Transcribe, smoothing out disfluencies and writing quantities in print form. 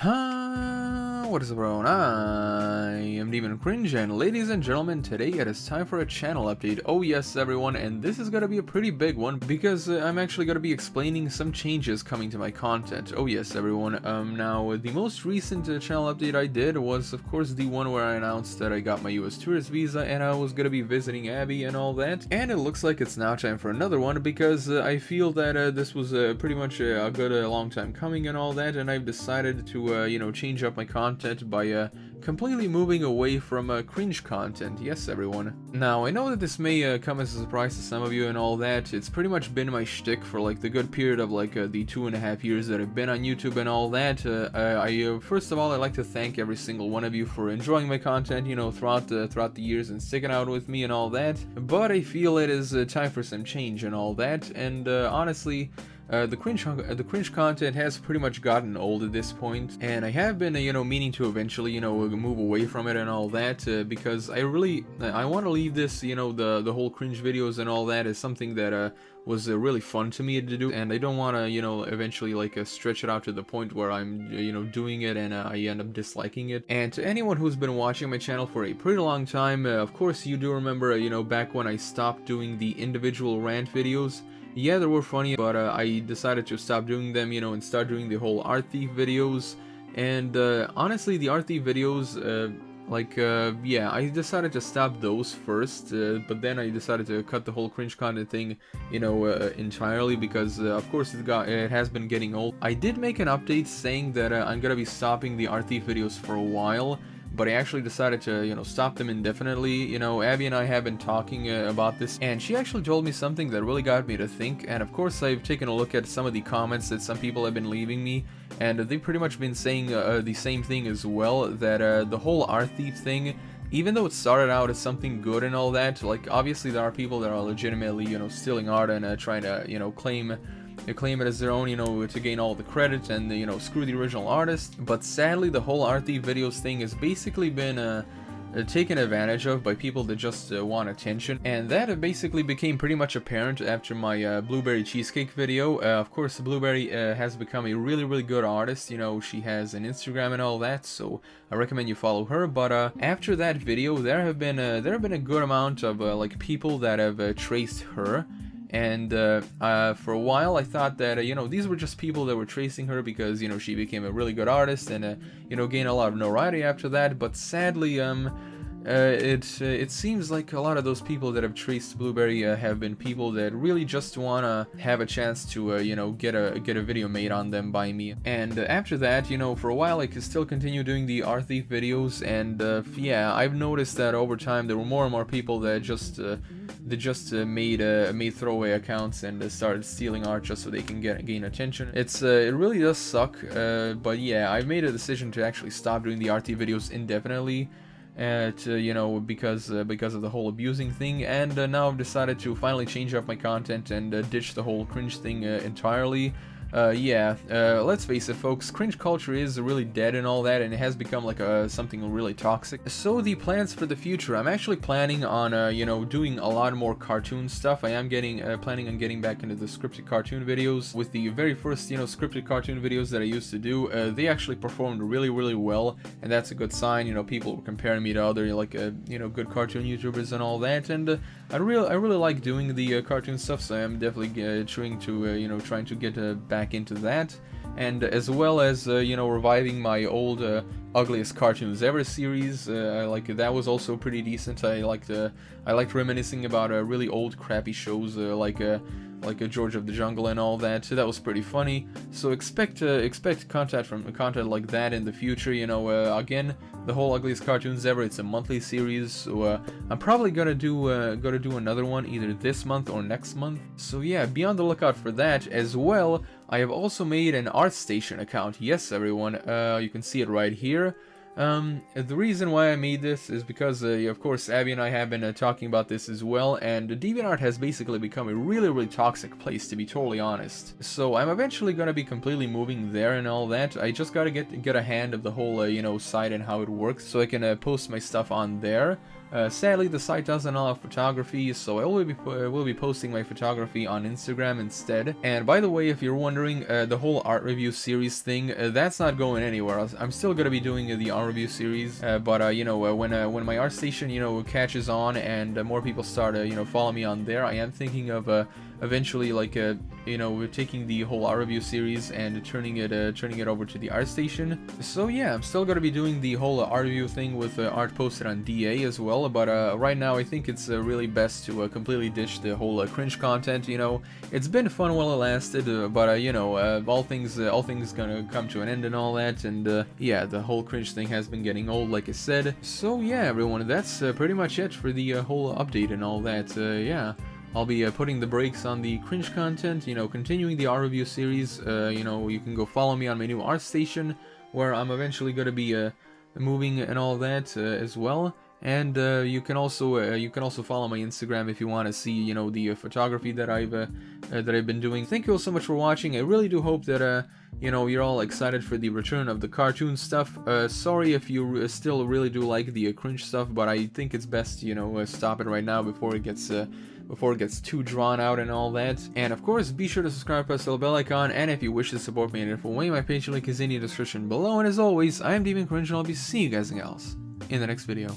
What is up, everyone? I am DeviantCringe, and ladies and gentlemen, today it is time for a channel update. Oh yes, everyone, and this is gonna be a pretty big one because I'm actually gonna be explaining some changes coming to my content. Oh yes, everyone. Now the most recent channel update I did was, of course, the one where I announced that I got my US tourist visa and I was gonna be visiting Abby and all that. And it looks like it's now time for another one because I feel that this was pretty much a good long time coming and all that, and I've decided to change up my content by completely moving away from cringe content. Yes, everyone. Now, I know that this may come as a surprise to some of you and all that. It's pretty much been my shtick for like the good period of like the 2.5 years that I've been on YouTube and all that. First of all, I'd like to thank every single one of you for enjoying my content, throughout the years and sticking out with me and all that. But I feel it is time for some change and all that. And honestly, the cringe content has pretty much gotten old at this point, and I have been meaning to eventually move away from it and all that, because I want to leave this the whole cringe videos and all that as something that was really fun to me to do, and I don't want to eventually like stretch it out to the point where I'm doing it and I end up disliking it. And to anyone who's been watching my channel for a pretty long time, of course you do remember back when I stopped doing the individual rant videos. Yeah, they were funny, but I decided to stop doing them, and start doing the whole art thief videos. And honestly, the art thief videos, yeah, I decided to stop those first, but then I decided to cut the whole cringe content thing, entirely, because of course it has been getting old. I did make an update saying that I'm gonna be stopping the art thief videos for a while, but I actually decided to, stop them indefinitely. Abby and I have been talking about this, and she actually told me something that really got me to think, and of course I've taken a look at some of the comments that some people have been leaving me, and they've pretty much been saying the same thing as well, that the whole art thief thing, even though it started out as something good and all that, like obviously there are people that are legitimately, stealing art and trying to, claim it as their own, to gain all the credit and, screw the original artist. But sadly, the whole art thief videos thing has basically been taken advantage of by people that just want attention, and that basically became pretty much apparent after my blueberry cheesecake video. Of course, Blueberry has become a really good artist. She has an Instagram and all that, so I recommend you follow her. But after that video, there have been a good amount of like people that have traced her. And for a while I thought that these were just people that were tracing her because she became a really good artist and gained a lot of notoriety after that. But sadly, it seems like a lot of those people that have traced Blueberry have been people that really just wanna have a chance to get a video made on them by me. And after that, for a while I could still continue doing the art thief videos, and yeah, I've noticed that over time there were more and more people that just made throwaway accounts and started stealing art just so they can gain attention. It really does suck, but yeah, I've made a decision to actually stop doing the art thief videos indefinitely. Because of the whole abusing thing, and now I've decided to finally change up my content and ditch the whole cringe thing entirely. Let's face it, folks, cringe culture is really dead and all that, and it has become like something really toxic. So the plans for the future, I'm actually planning on doing a lot more cartoon stuff. I am planning on getting back into the scripted cartoon videos. With the very first scripted cartoon videos that I used to do, they actually performed really well, and that's a good sign. People were comparing me to other good cartoon YouTubers and all that, and I really like doing the cartoon stuff, so I'm definitely trying to get back into that, and as well as reviving my old Ugliest Cartoons Ever series. That was also pretty decent. I liked reminiscing about really old crappy shows like George of the Jungle and all that. So that was pretty funny. So expect content like that in the future. Again, the whole Ugliest Cartoons Ever, it's a monthly series, so I'm probably gonna do another one either this month or next month. So yeah, be on the lookout for that. As well, I have also made an ArtStation account. Yes, everyone, you can see it right here. The reason why I made this is because, of course, Abby and I have been talking about this as well, and DeviantArt has basically become a really toxic place, to be totally honest. So I'm eventually gonna be completely moving there and all that. I just gotta get a hand of the whole, site and how it works, so I can post my stuff on there. Sadly, the site doesn't allow photography, so I will be posting my photography on Instagram instead. And by the way, if you're wondering, the whole art review series thing, that's not going anywhere. I'm still gonna be doing the art review series, but you know, when my art station, you know, catches on and more people start, you know, follow me on there, I am thinking of eventually, like, you know, we're taking the whole art review series and turning it over to the art station. So yeah, I'm still gonna be doing the whole art review thing with art posted on DA as well. But right now, I think it's really best to completely ditch the whole cringe content. You know, it's been fun while it lasted, but you know, all things gonna come to an end and all that. And yeah, the whole cringe thing has been getting old, like I said. So yeah, everyone, that's pretty much it for the whole update and all that. Yeah. I'll be putting the brakes on the cringe content, you know, continuing the art review series. You know, you can go follow me on my new art station, where I'm eventually going to be moving and all that as well. And you can also follow my Instagram if you want to see, you know, the photography that I've been doing. Thank you all so much for watching. I really do hope that you know, you're all excited for the return of the cartoon stuff. Sorry if you still really do like the cringe stuff, but I think it's best, you know, stop it right now before it gets too drawn out and all that. And of course, be sure to subscribe, press the bell icon, and if you wish to support me in a different way, my page link is in the description below. And as always, I am DeviantCringe, and I'll be seeing you guys else in the next video.